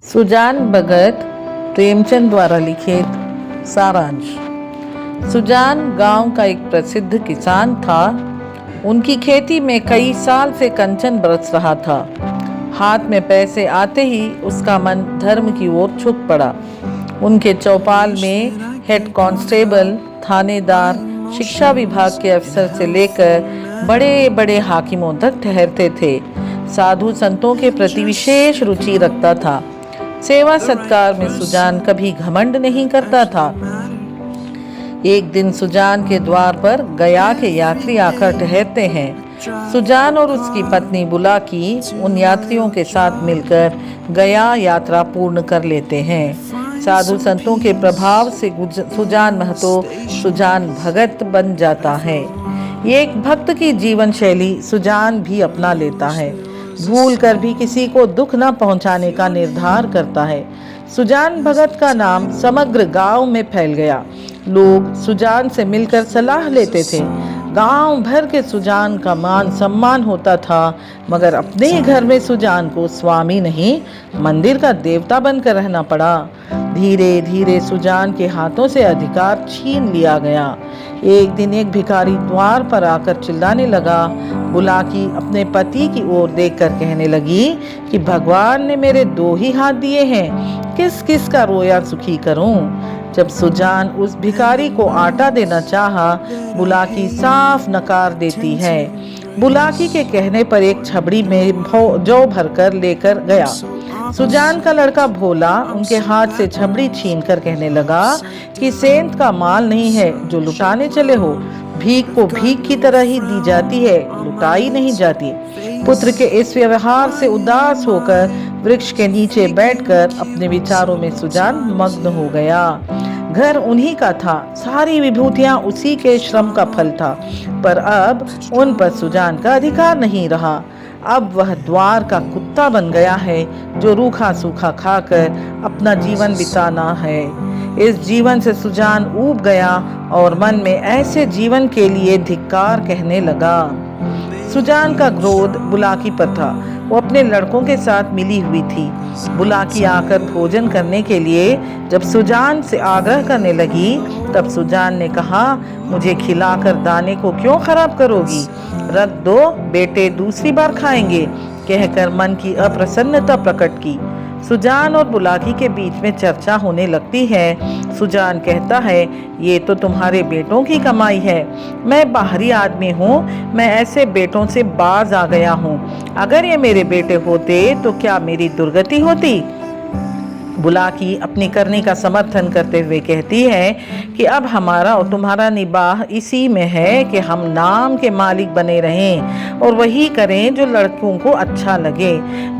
सुजान भगत प्रेमचंद द्वारा लिखित सारांश। सुजान गांव का एक प्रसिद्ध किसान था। उनकी खेती में कई साल से कंचन बरस रहा था। हाथ में पैसे आते ही उसका मन धर्म की ओर झुक पड़ा। उनके चौपाल में हेड कांस्टेबल, थानेदार, शिक्षा विभाग के अफसर से लेकर बड़े बड़े हाकिमों तक ठहरते थे। साधु संतों के प्रति विशेष रुचि रखता था। सेवा सत्कार में सुजान कभी घमंड नहीं करता था। एक दिन सुजान के द्वार पर गया के यात्री आकर ठहरते हैं। सुजान और उसकी पत्नी बुलाकी उन यात्रियों के साथ मिलकर गया यात्रा पूर्ण कर लेते हैं। साधु संतों के प्रभाव से सुजान महतो सुजान भगत बन जाता है। ये एक भक्त की जीवन शैली सुजान भी अपना लेता है। भूल कर भी किसी को दुख न पहुंचाने का निर्धार करता है। सुजान भगत का नाम समग्र गांव में फैल गया। लोग सुजान से मिलकर सलाह लेते थे। गांव भर के सुजान का मान सम्मान होता था, मगर अपने ही घर में सुजान को स्वामी नहीं, मंदिर का देवता बनकर रहना पड़ा। धीरे धीरे सुजान के हाथों से अधिकार छीन लिया गया। एक दिन एक भिखारी द्वार पर आकर चिल्लाने लगा। बुलाकी अपने पति की ओर देखकर कहने लगी कि भगवान ने मेरे 2 ही हाथ दिए हैं, किस किस का रोया सुखी करूं। जब सुजान उस भिखारी को आटा देना चाहा, बुलाकी साफ नकार देती है। बुलाकी के कहने पर एक छबड़ी में जौ भरकर लेकर गया। सुजान का लड़का भोला उनके हाथ से छबड़ी छीनकर कहने लगा कि सेंत का माल नहीं है जो लुटाने चले हो। भीख को भीख की तरह ही दी जाती है, लुटाई नहीं जाती। पुत्र के इस व्यवहार से उदास होकर वृक्ष के नीचे बैठकर अपने विचारों में सुजान मग्न हो गया। घर उन्हीं का था, सारी विभूतियां उसी के श्रम का फल था, पर अब उन पर सुजान का अधिकार नहीं रहा। अब वह द्वार का कुत्ता बन गया है जो रूखा सूखा खाकर अपना जीवन बिताना है। इस जीवन से सुजान ऊब गया और मन में ऐसे जीवन के लिए धिक्कार कहने लगा। सुजान का क्रोध बुलाकी पर था। वो अपने लड़कों के साथ मिली हुई थी। बुलाकी आकर भोजन करने के लिए जब सुजान से आग्रह करने लगी, तब सुजान ने कहा, मुझे खिलाकर दाने को क्यों खराब करोगी, रख दो, बेटे दूसरी बार खाएंगे, कहकर मन की अप्रसन्नता प्रकट की। सुजान और बुलाकी के बीच में चर्चा होने लगती है। सुजान कहता है, ये तो तुम्हारे बेटों की कमाई है, मैं बाहरी आदमी हूँ, मैं ऐसे बेटों से बाज आ गया हूँ। अगर ये मेरे बेटे होते तो क्या मेरी दुर्गति होती। बुलाकी अपनी करनी का समर्थन करते हुए कहती है कि अब हमारा और तुम्हारा निबाह इसी में है कि हम नाम के मालिक बने रहें और वही करें जो लड़कों को अच्छा लगे।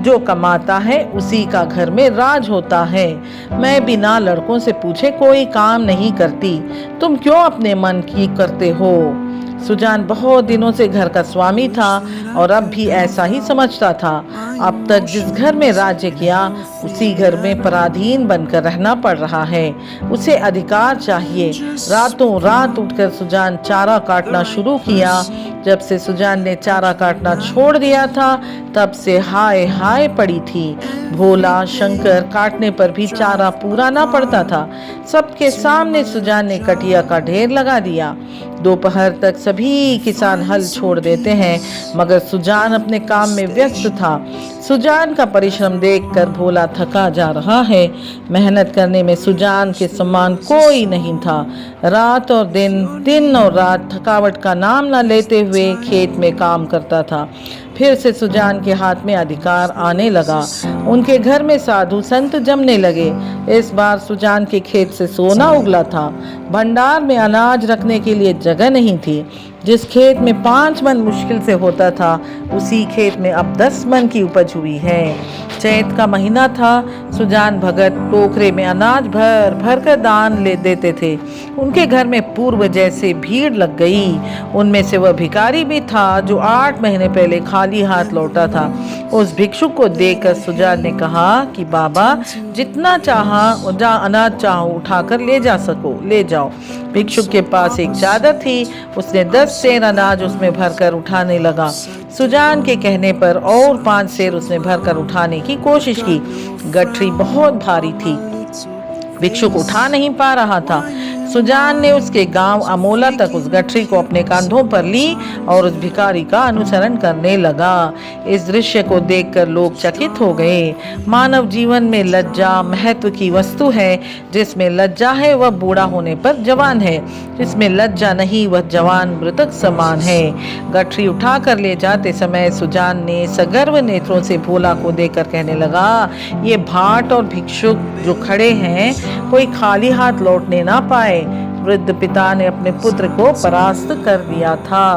जो कमाता है उसी का घर में राज होता है। मैं बिना लड़कों से पूछे कोई काम नहीं करती, तुम क्यों अपने मन की करते हो। सुजान बहुत दिनों से घर का स्वामी था और अब भी ऐसा ही समझता था। अब तक जिस घर में राज्य किया उसी घर में पराधीन बनकर रहना पड़ रहा है। उसे अधिकार चाहिए। रातों रात उठकर सुजान चारा काटना शुरू किया। जब से सुजान ने चारा काटना छोड़ दिया था, तब से हाय हाय पड़ी थी। भोला शंकर काटने पर भी चारा पूरा ना पड़ता था। सबके सामने सुजान ने कटिया का ढेर लगा दिया। दोपहर तक सभी किसान हल छोड़ देते हैं, मगर सुजान अपने काम में व्यस्त था। सुजान का परिश्रम देखकर भोला थका जा रहा है। मेहनत करने में सुजान के समान कोई नहीं था। रात और दिन, दिन और रात थकावट का नाम न लेते हुए खेत में काम करता था। फिर से सुजान के हाथ में अधिकार आने लगा। उनके घर में साधु संत जमने लगे। इस बार सुजान के खेत से सोना उगला था। भंडार में अनाज रखने के लिए जगह नहीं थी। जिस खेत में 5 मन मुश्किल से होता था, उसी खेत में अब 10 मन की उपज हुई है। चैत का महीना था। सुजान भगत टोकरे में अनाज भर भर कर दान ले देते थे। उनके घर में पूर्व जैसे भीड़ लग गई। उनमें से वह भिखारी भी था जो 8 महीने पहले खाली हाथ लौटा था। उस भिक्षुक को देखकर सुजान ने कहा कि बाबा, जितना चाहा जहाँ अनाज चाहो उठाकर ले जा सको ले जाओ। भिक्षुक के पास एक चादर थी। उसने 10 सेर अनाज उसमें भरकर उठाने लगा। सुजान के कहने पर और 5 सेर उसने भरकर उठाने की कोशिश की। गठरी बहुत भारी थी, भिक्षुक उठा नहीं पा रहा था। सुजान ने उसके गांव अमोला तक उस गठरी को अपने कंधों पर ली और उस भिखारी का अनुसरण करने लगा। इस दृश्य को देखकर लोग चकित हो गए। मानव जीवन में लज्जा महत्व की वस्तु है। जिसमें लज्जा है वह बूढ़ा होने पर जवान है, जिसमें लज्जा नहीं वह जवान मृतक समान है। गठरी उठा कर ले जाते समय सुजान ने सगर्व नेत्रों से भोला को देखकर कहने लगा, ये भाट और भिक्षुक जो खड़े हैं कोई खाली हाथ लौटने ना पाए। वृद्ध पिता ने अपने पुत्र को परास्त कर दिया था।